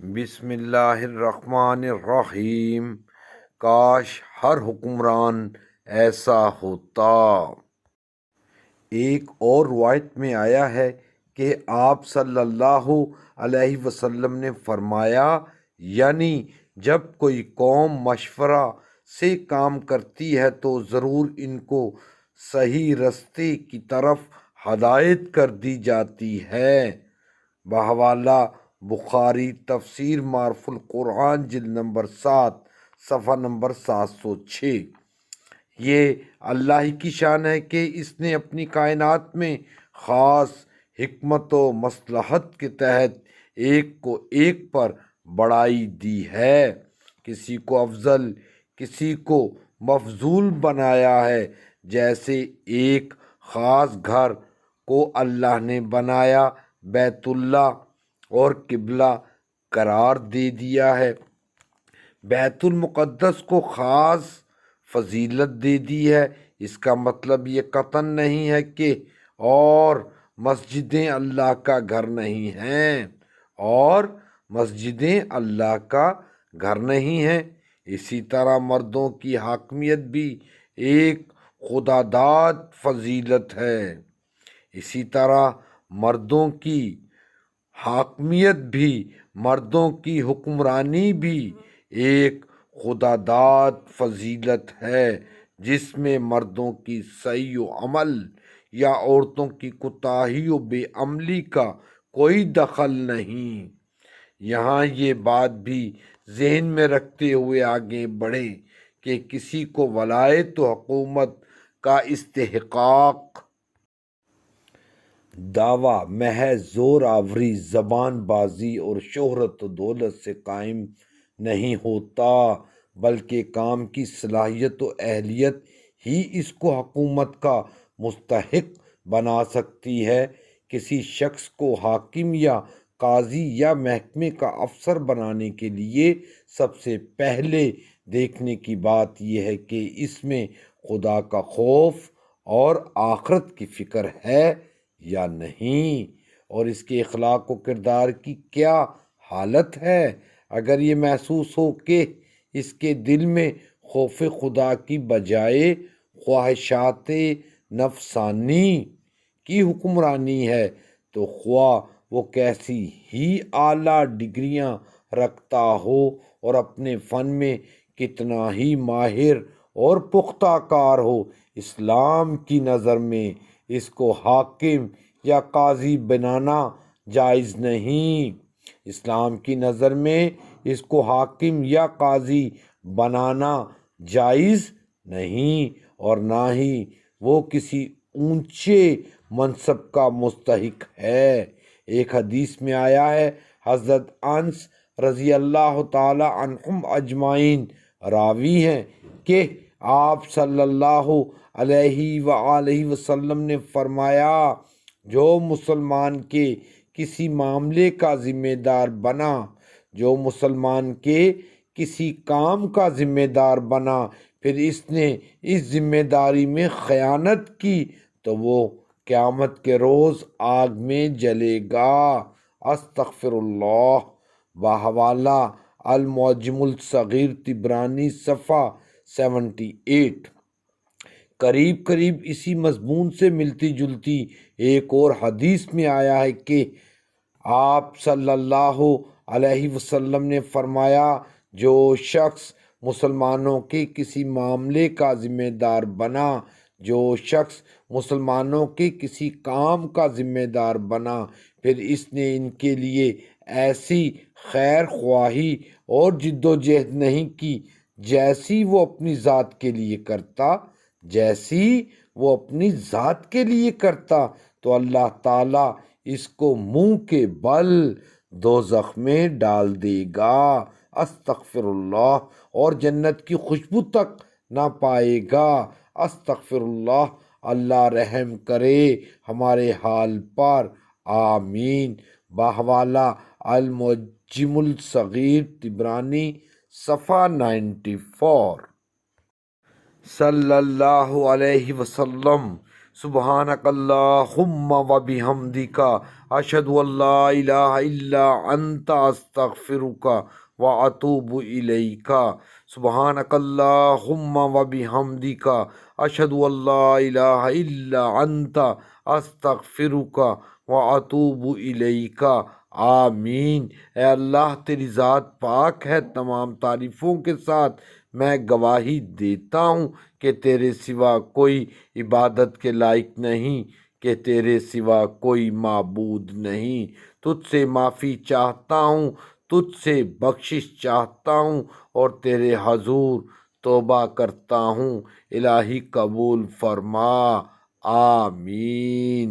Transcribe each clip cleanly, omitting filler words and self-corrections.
بسم اللہ الرحمن الرحیم۔ کاش ہر حکمران ایسا ہوتا۔ ایک اور روایت میں آیا ہے کہ آپ صلی اللہ علیہ وسلم نے فرمایا، یعنی جب کوئی قوم مشورہ سے کام کرتی ہے تو ضرور ان کو صحیح رستے کی طرف ہدایت کر دی جاتی ہے۔ بحوالہ بخاری تفسیر معرف القرآن جلد نمبر 7 صفحہ نمبر 706۔ یہ اللہ ہی کی شان ہے کہ اس نے اپنی کائنات میں خاص حکمت و مصلحت کے تحت ایک کو ایک پر بڑائی دی ہے، کسی کو افضل کسی کو مفضول بنایا ہے۔ جیسے ایک خاص گھر کو اللہ نے بنایا، بیت اللہ اور قبلہ قرار دے دیا ہے، بیت المقدس کو خاص فضیلت دے دی ہے۔ اس کا مطلب یہ قطعاً نہیں ہے کہ اور مسجدیں اللہ کا گھر نہیں ہیں، اور مسجدیں اللہ کا گھر نہیں ہیں۔ اسی طرح مردوں کی حاکمیت بھی ایک خداداد فضیلت ہے۔ اسی طرح مردوں کی حاکمیت بھی، مردوں کی حکمرانی بھی ایک خداداد فضیلت ہے، جس میں مردوں کی صحیح و عمل یا عورتوں کی کوتاہی و بے عملی کا کوئی دخل نہیں۔ یہاں یہ بات بھی ذہن میں رکھتے ہوئے آگے بڑھیں کہ کسی کو ولایت و حکومت کا استحقاق دعویٰ محض زور آوری، زبان بازی اور شہرت و دولت سے قائم نہیں ہوتا، بلکہ کام کی صلاحیت و اہلیت ہی اس کو حکومت کا مستحق بنا سکتی ہے۔ کسی شخص کو حاکم یا قاضی یا محکمے کا افسر بنانے کے لیے سب سے پہلے دیکھنے کی بات یہ ہے کہ اس میں خدا کا خوف اور آخرت کی فکر ہے یا نہیں، اور اس کے اخلاق و کردار کی کیا حالت ہے۔ اگر یہ محسوس ہو کہ اس کے دل میں خوف خدا کی بجائے خواہشات نفسانی کی حکمرانی ہے، تو خواہ وہ کیسی ہی اعلیٰ ڈگریاں رکھتا ہو اور اپنے فن میں کتنا ہی ماہر اور پختہ کار ہو، اسلام کی نظر میں اس کو حاکم یا قاضی بنانا جائز نہیں۔ اسلام کی نظر میں اس کو حاکم یا قاضی بنانا جائز نہیں، اور نہ ہی وہ کسی اونچے منصب کا مستحق ہے۔ ایک حدیث میں آیا ہے، حضرت انس رضی اللہ تعالی عنہم اجمعین راوی ہیں کہ آپ صلی اللہ علیہ وآلہ وسلم نے فرمایا، جو مسلمان کے کسی معاملے کا ذمہ دار بنا، جو مسلمان کے کسی کام کا ذمہ دار بنا، پھر اس نے اس ذمہ داری میں خیانت کی، تو وہ قیامت کے روز آگ میں جلے گا۔ استغفر اللہ۔ بحوالہ المعجم الصغیر طبرانی صفحہ 78۔ قریب اسی مضمون سے ملتی جلتی ایک اور حدیث میں آیا ہے کہ آپ صلی اللہ علیہ وسلم نے فرمایا، جو شخص مسلمانوں کے کسی معاملے کا ذمہ دار بنا، جو شخص مسلمانوں کے کسی کام کا ذمہ دار بنا، پھر اس نے ان کے لیے ایسی خیر خواہی اور جد و جہد نہیں کی جیسی وہ اپنی ذات کے لیے کرتا، تو اللہ تعالیٰ اس کو منہ کے بل دوزخ میں ڈال دے گا، استغفر اللہ، اور جنت کی خوشبو تک نہ پائے گا، استغفر اللہ۔ اللہ رحم کرے ہمارے حال پر، آمین۔ بحوالہ المعجم الصغیر طبرانی صفحہ 94۔ صلی اللہ علیہ وسلم سبحانک اللہم و بحمدک اشہد ان لا الہ الا انت استغفرک و اتوب الیک سبحانک اللہم و بحمدک اشہد ان لا الہ الا انت استغفرک و اتوب الیک آمین۔ اے اللہ تیری ذات پاک ہے، تمام تعریفوں کے ساتھ میں گواہی دیتا ہوں کہ تیرے سوا کوئی عبادت کے لائق نہیں، کہ تیرے سوا کوئی معبود نہیں۔ تجھ سے معافی چاہتا ہوں، تجھ سے بخشش چاہتا ہوں اور تیرے حضور توبہ کرتا ہوں، الہی قبول فرما، آمین۔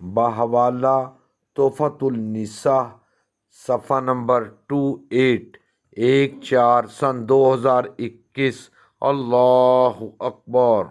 بحوالہ تحفۃ النساء، صفحہ نمبر 28، 1/4/2021۔ اللہ اکبر۔